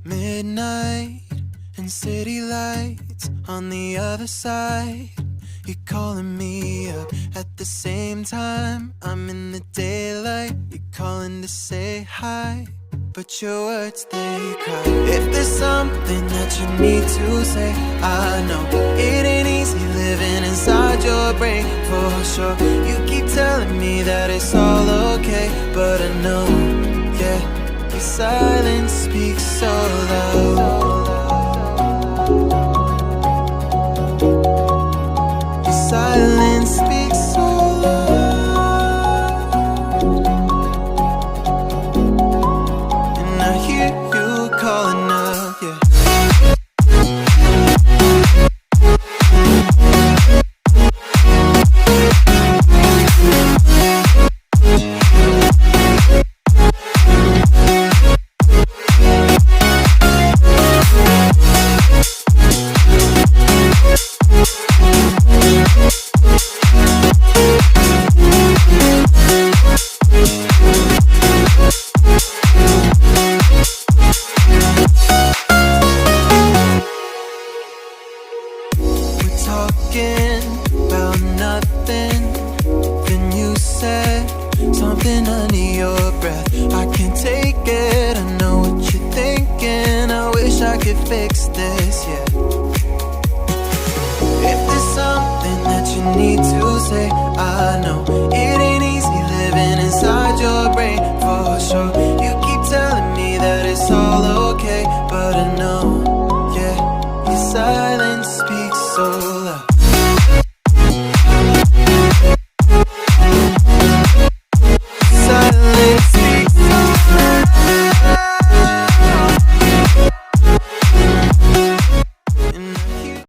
Midnight and city lights on the other side. You're calling me up at the same time. I'm in the daylight. You're calling to say hi, but your words, they cry. If there's something that you need to say, I know it ain't easy living inside your brain, for sure. You keep telling me that it's all okay, but I know, yeah, your silence speaks so loud.